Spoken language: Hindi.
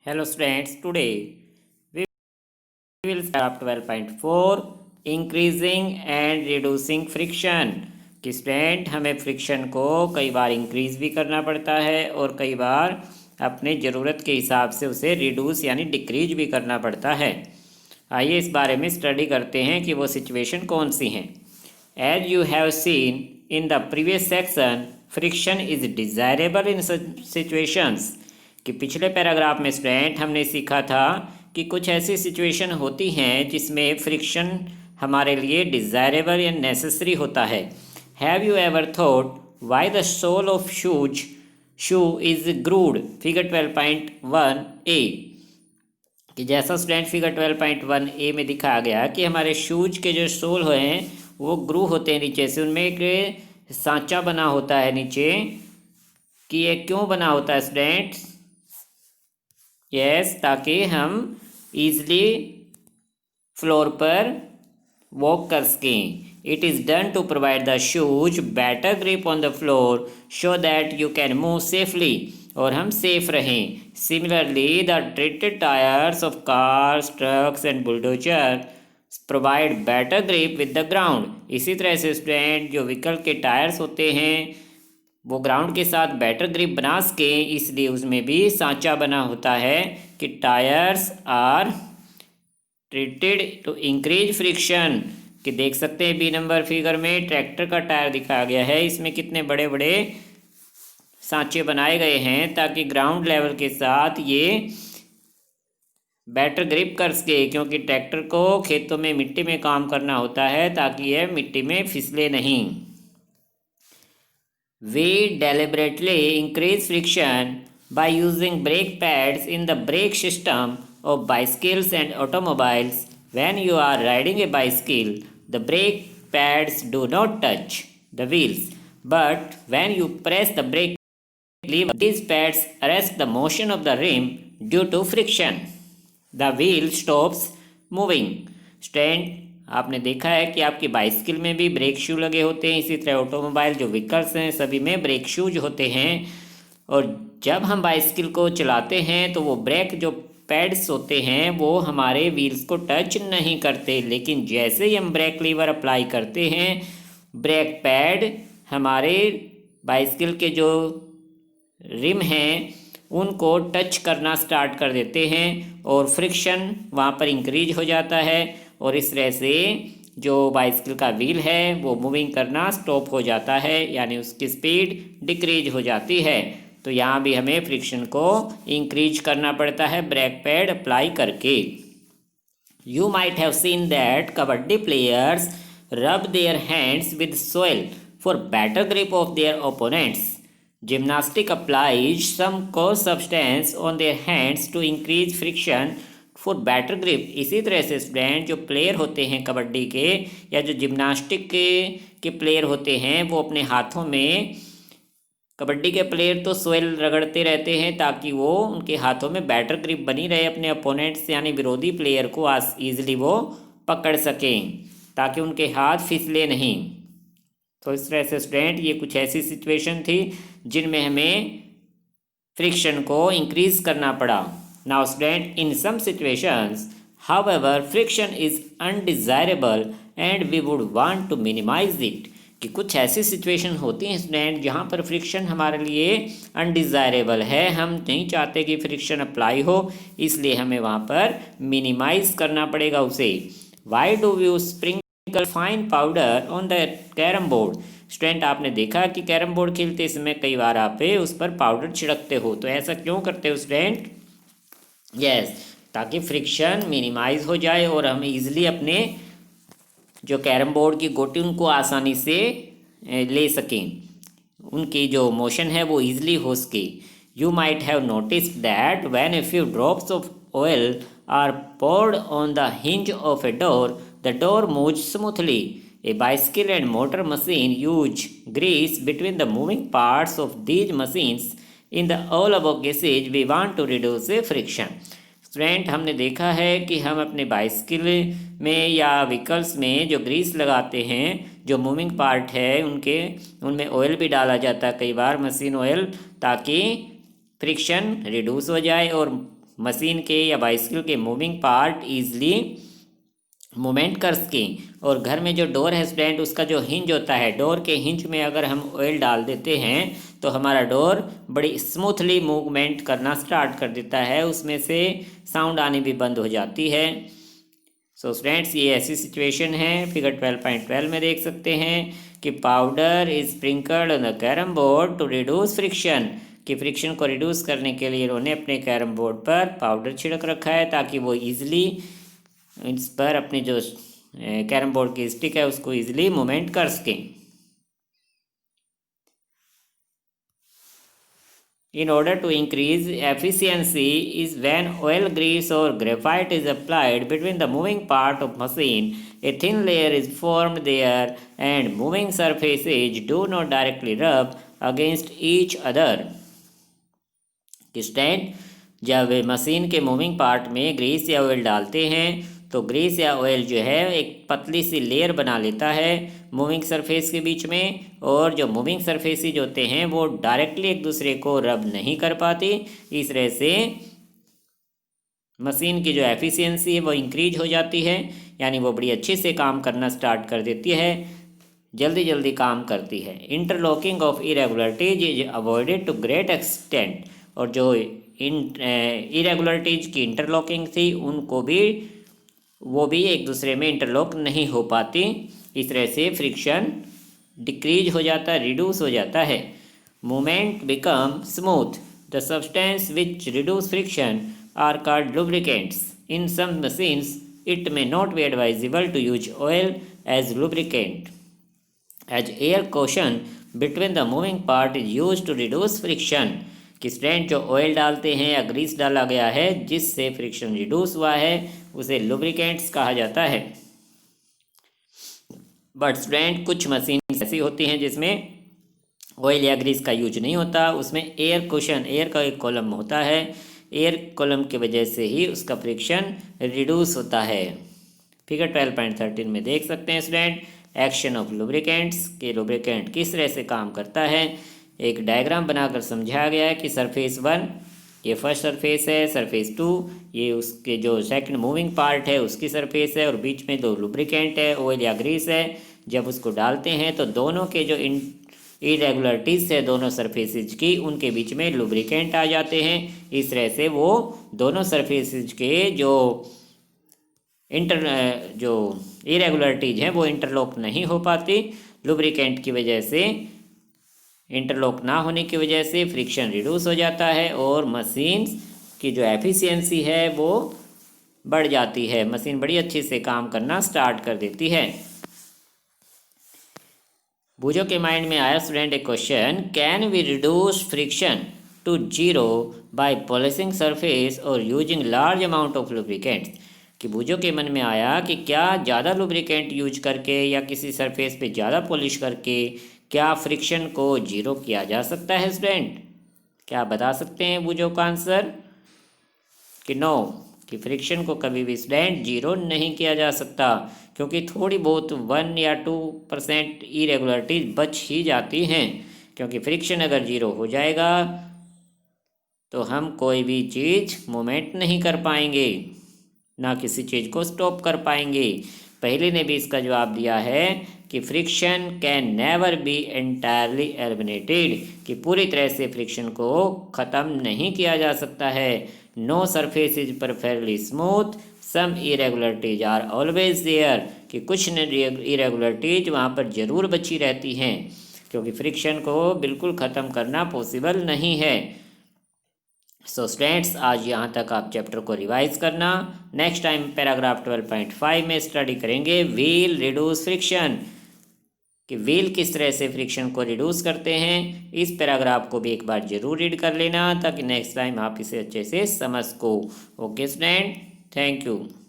Hello students, today we will start 12.4 increasing and reducing friction। कि स्टूडेंट हमें फ्रिक्शन को कई बार इंक्रीज भी करना पड़ता है और कई बार अपने ज़रूरत के हिसाब से उसे रिड्यूस यानी डिक्रीज भी करना पड़ता है। आइए इस बारे में स्टडी करते हैं कि वो सिचुएशन कौन सी हैं। As you have seen in the previous section, friction is desirable in situations. कि पिछले पैराग्राफ में स्टूडेंट हमने सीखा था कि कुछ ऐसी सिचुएशन होती हैं जिसमें फ्रिक्शन हमारे लिए डिज़ायरेबल या नेसेसरी होता है। Have you ever thought why the sole of shoe is grooved? Figure 12.1 A. कि जैसा स्टूडेंट फिगर 12.1 ए में दिखाया गया कि हमारे शूज के जो सोल हैं वो ग्रू होते हैं नीचे से, उनमें एक सांचा बना होता है नीचे। कि ये क्यों बना होता है स्टूडेंट्स? यस, ताकि हम ईजली फ्लोर पर वॉक कर सकें। It is done to provide the shoes better grip on the floor so that you can move safely, और हम सेफ रहें। Similarly the treaded tyres of cars, trucks and bulldozer provide better grip with the ground. इसी तरह से स्टूडेंट जो व्हीकल के टायर्स होते हैं वो ग्राउंड के साथ बेटर ग्रिप बना सके, इसलिए उसमें भी सांचा बना होता है कि tyres are treated to increase friction. कि देख सकते हैं बी नंबर फिगर में ट्रैक्टर का टायर दिखाया गया है, इसमें कितने बड़े बड़े सांचे बनाए गए हैं ताकि ग्राउंड लेवल के साथ ये बेटर ग्रिप कर सके, क्योंकि ट्रैक्टर को खेतों में मिट्टी में काम करना होता है ताकि यह मिट्टी में फिसले नहीं। We deliberately increase friction by using brake pads in the brake system of bicycles and automobiles. When you are riding a bicycle, the brake pads do not touch the wheels, but when you press the brake lever, these pads arrest the motion of the rim due to friction. The wheel stops moving. Stand आपने देखा है कि आपकी बाइसिकल में भी ब्रेक शू लगे होते हैं, इसी तरह ऑटोमोबाइल जो व्हीकल्स हैं सभी में ब्रेक शूज होते हैं। और जब हम बाइसिकल को चलाते हैं तो वो ब्रेक जो पैड्स होते हैं वो हमारे व्हील्स को टच नहीं करते, लेकिन जैसे ही हम ब्रेक लीवर अप्लाई करते हैं ब्रेक पैड हमारे बाइसिकल के जो रिम हैं उनको टच करना स्टार्ट कर देते हैं और फ्रिक्शन वहाँ पर इंक्रीज हो जाता है, और इस तरह से जो बाइसिकल का व्हील है वो मूविंग करना स्टॉप हो जाता है, यानी उसकी स्पीड डिक्रीज हो जाती है। तो यहाँ भी हमें फ्रिक्शन को इंक्रीज करना पड़ता है ब्रेक पैड अप्लाई करके। You might have seen that kabaddi players rub their hands with soil for better grip of their opponents. Gymnastic applies some coarse substance on their hands to increase friction for better grip. इसी तरह से स्टूडेंट जो प्लेयर होते हैं कबड्डी के या जो जिम्नास्टिक के प्लेयर होते हैं वो अपने हाथों में, कबड्डी के प्लेयर तो सोइल रगड़ते रहते हैं ताकि वो उनके हाथों में बेटर ग्रिप बनी रहे, अपने अपोनेंट्स यानी विरोधी प्लेयर को ईजिली वो पकड़ सकें ताकि उनके हाथ फिसले नहीं। तो इस तरह से स्टूडेंट ये कुछ ऐसी सिचुएशन थी जिनमें हमें फ्रिक्शन को इंक्रीज करना पड़ा। Now student, in some situations, however, friction is undesirable and we would want to minimize it. कि कुछ ऐसी सिचुएशन होती हैं स्टूडेंट जहाँ पर फ्रिक्शन हमारे लिए अनडिज़ायरेबल है, हम नहीं चाहते कि फ्रिक्शन अप्लाई हो, इसलिए हमें वहाँ पर मिनिमाइज करना पड़ेगा उसे। Why do you sprinkle fine powder on the carrom board? Student आपने देखा कि कैरम बोर्ड खेलते समय कई बार आप उस पर पाउडर छिड़कते हो, तो ऐसा क्यों करते हो स्टूडेंट? यस, ताकि फ्रिक्शन मिनिमाइज हो जाए और हम इजीली अपने जो कैरम बोर्ड की गोटी उनको आसानी से ले सकें, उनकी जो मोशन है वो इजीली हो सके। You might have noticed that when a few drops of oil are poured on the hinge of a door, the door moves smoothly. A bicycle and motor machine use grease between the moving parts of these machines. In the all above cases we want to reduce friction. Student हमने देखा है कि हम अपने बाइसिकल में या व्हीकल्स में जो ग्रीस लगाते हैं, जो मूविंग पार्ट है उनमें ऑयल भी डाला जाता है कई बार, मशीन ऑयल, ताकि फ्रिक्शन रिड्यूस हो जाए और मशीन के या बाइसिकल के मूविंग पार्ट ईजिली मूवमेंट कर सकें। और घर में जो डोर है स्टूडेंट, उसका जो हिंज होता है, डोर के हिंज में अगर हम ऑयल डाल देते हैं तो हमारा डोर बड़ी स्मूथली मूवमेंट करना स्टार्ट कर देता है, उसमें से साउंड आनी भी बंद हो जाती है। सो स्टूडेंट्स, ये ऐसी सिचुएशन है। फिगर 12.12 में देख सकते हैं कि powder is sprinkled on the carrom board to reduce friction, कि फ्रिक्शन को रिड्यूस करने के लिए इन्होंने अपने कैरम बोर्ड पर पाउडर छिड़क रखा है ताकि वो ईजिली इस पर अपनी जो कैरम बोर्ड की स्टिक है उसको ईजिली मूवमेंट कर सकें। In order to increase efficiency is when oil, grease or graphite is applied between the moving part of machine, a thin layer is formed there and moving surfaces do not directly rub against each other. Stand, जब मशीन के मूविंग पार्ट में ग्रीस या ऑयल डालते हैं तो ग्रीस या ऑयल जो है एक पतली सी लेयर बना लेता है मूविंग सरफेस के बीच में, और जो मूविंग सरफेसेज होते हैं वो डायरेक्टली एक दूसरे को रब नहीं कर पाती। इस तरह से मशीन की जो एफिशिएंसी है वो इंक्रीज हो जाती है, यानी वो बड़ी अच्छे से काम करना स्टार्ट कर देती है, जल्दी जल्दी काम करती है। Interlocking of irregularities is avoided to great extent, और जो इरेगुलरिटीज की इंटरलॉकिंग थी उनको भी वो भी एक दूसरे में इंटरलॉक नहीं हो पाती। इस तरह से फ्रिक्शन डिक्रीज हो जाता है, रिड्यूस हो जाता है। Movement become smooth, the substance which reduce friction are called lubricants. In some machines it may not be advisable to use oil as lubricant, as air cushion between the moving part is use to reduce friction. कि स्टूडेंट जो ऑयल डालते हैं या ग्रीस डाला गया है जिससे फ्रिक्शन रिड्यूस हुआ है उसे लुब्रिकेंट्स कहा जाता है। बट स्टूडेंट, कुछ मशीन ऐसी होती हैं जिसमें ऑयल या ग्रीस का यूज नहीं होता, उसमें एयर कुशन, एयर का एक कॉलम होता है, एयर कॉलम की वजह से ही उसका फ्रिक्शन रिड्यूस होता है। फिगर 12.13 में देख सकते हैं स्टूडेंट एक्शन ऑफ लुब्रिकेंट्स, के लुब्रिकेंट किस तरह से काम करता है। एक डायग्राम बनाकर समझाया गया है कि सरफेस 1 ये फर्स्ट सरफेस है, सरफेस 2 ये उसके जो सेकंड मूविंग पार्ट है उसकी सरफेस है, और बीच में दो लुब्रिकेंट है, ऑयल या ग्रीस है। जब उसको डालते हैं तो दोनों के जो इरेगुलरिटीज है दोनों सरफेसेज की, उनके बीच में लुब्रिकेंट आ जाते हैं। इस तरह से वो दोनों सरफेसेज के जो इरेगुलरिटीज हैं वो इंटरलॉक नहीं हो पाती। लुब्रिकेंट की वजह से, इंटरलॉक ना होने की वजह से फ्रिक्शन रिड्यूस हो जाता है और मशीन की जो एफिशिएंसी है वो बढ़ जाती है, मशीन बड़ी अच्छे से काम करना स्टार्ट कर देती है। बूझो के माइंड में आया स्टूडेंट एक question, can we reduce friction to zero by polishing surface और using large amount of lubricants. कि बूझो के मन में आया कि क्या ज़्यादा लुब्रिकेंट यूज करके या किसी सरफेस पे ज़्यादा पॉलिश करके क्या फ्रिक्शन को जीरो किया जा सकता है। स्टूडेंट, क्या बता सकते हैं बूझो का आंसर कि नो, कि फ्रिक्शन को कभी भी स्टूडेंट जीरो नहीं किया जा सकता, क्योंकि थोड़ी बहुत 1 या 2% इरेगुलरिटीज बच ही जाती हैं। क्योंकि फ्रिक्शन अगर जीरो हो जाएगा तो हम कोई भी चीज़ मूवमेंट नहीं कर पाएंगे, ना किसी चीज़ को स्टॉप कर पाएंगे। पहले ने भी इसका जवाब दिया है कि friction can never be entirely eliminated, कि पूरी तरह से फ्रिक्शन को ख़त्म नहीं किया जा सकता है। No surface is perfectly smooth, some irregularities are always there, कि कुछ इरेगुलरिटीज वहाँ पर ज़रूर बची रहती हैं, क्योंकि फ्रिक्शन को बिल्कुल ख़त्म करना पॉसिबल नहीं है। सो स्टूडेंट्स, आज यहाँ तक आप चैप्टर को रिवाइज करना। नेक्स्ट टाइम पैराग्राफ 12.5 में स्टडी करेंगे व्हील रिड्यूस फ्रिक्शन, कि व्हील किस तरह से फ्रिक्शन को रिड्यूस करते हैं। इस पैराग्राफ को भी एक बार जरूर रीड कर लेना ताकि नेक्स्ट टाइम आप इसे अच्छे से समझ सको। Okay student, thank you.